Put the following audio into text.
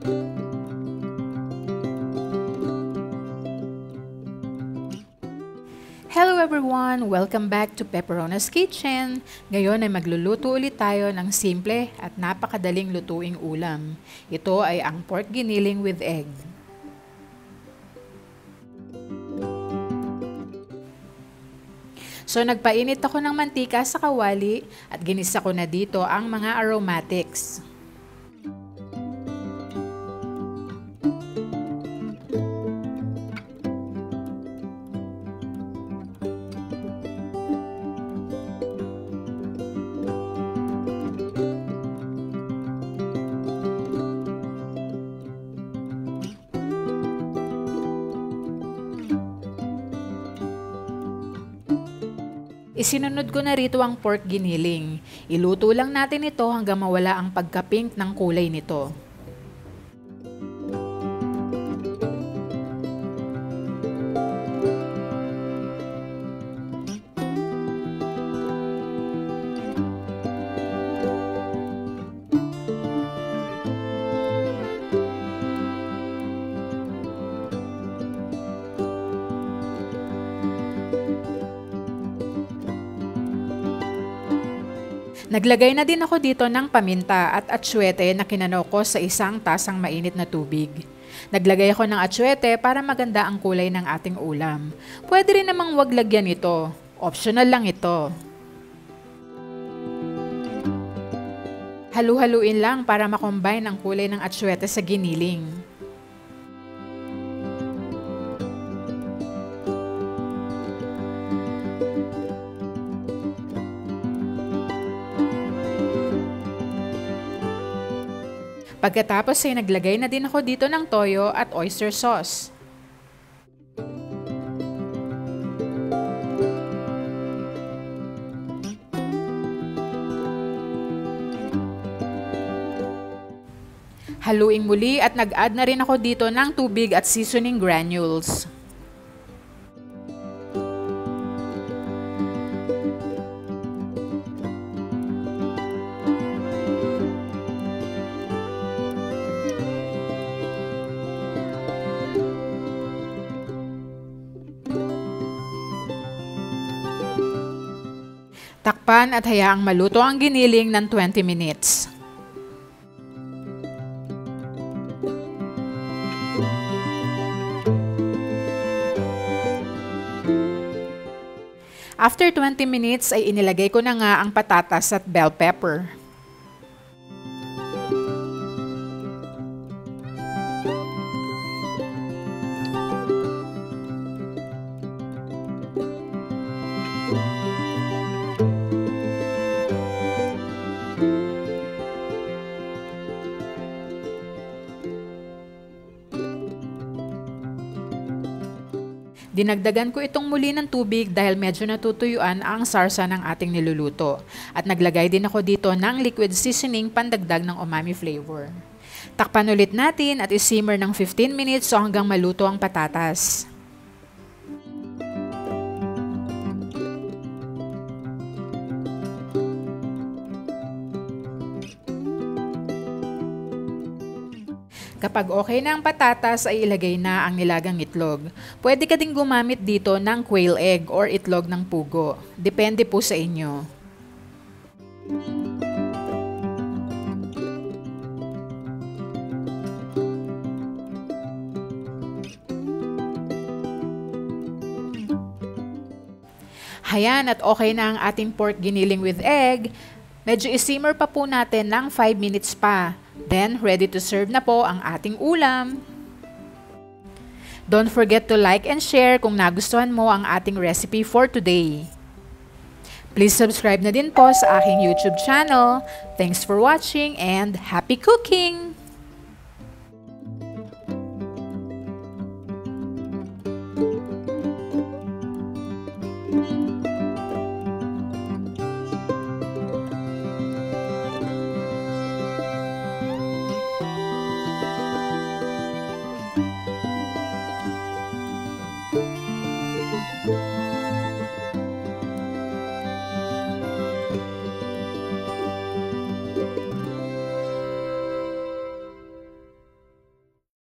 Hello everyone! Welcome back to Pepperona's Kitchen. Ngayon ay magluluto ulit tayo ng simple at napakadaling lutuing ulam. Ito ay ang pork giniling with egg. So nagpainit ako ng mantika sa kawali at ginisa ko na dito ang mga aromatics. Isinunod ko na rito ang pork giniling. Iluto lang natin ito hanggang mawala ang pagka-pink ng kulay nito. Naglagay na din ako dito ng paminta at atsuete na kinano ko sa isang tasang mainit na tubig. Naglagay ako ng atsuete para maganda ang kulay ng ating ulam. Pwede rin namang wag lagyan ito. Optional lang ito. Halu-haluin lang para makombine ang kulay ng atsuete sa giniling. Pagkatapos ay naglagay na din ako dito ng toyo at oyster sauce. Haluing muli at nag-add na rin ako dito ng tubig at seasoning granules. Takpan at hayaang maluto ang giniling ng 20 minutes. After 20 minutes ay inilagay ko na nga ang patatas at bell pepper. Dinagdagan ko itong muli ng tubig dahil medyo natutuyuan ang sarsa ng ating niluluto. At naglagay din ako dito ng liquid seasoning pandagdag ng umami flavor. Takpan ulit natin at isimmer ng 15 minutes o hanggang maluto ang patatas. Kapag okay na ang patatas ay ilagay na ang nilagang itlog. Pwede ka ding gumamit dito ng quail egg or itlog ng pugo. Depende po sa inyo. Hayan at okay na ang ating pork giniling with egg. Medyo isimmer pa po natin ng 5 minutes pa. Then, ready to serve na po ang ating ulam. Don't forget to like and share kung nagustuhan mo ang ating recipe for today. Please subscribe na din po sa aking YouTube channel. Thanks for watching and happy cooking!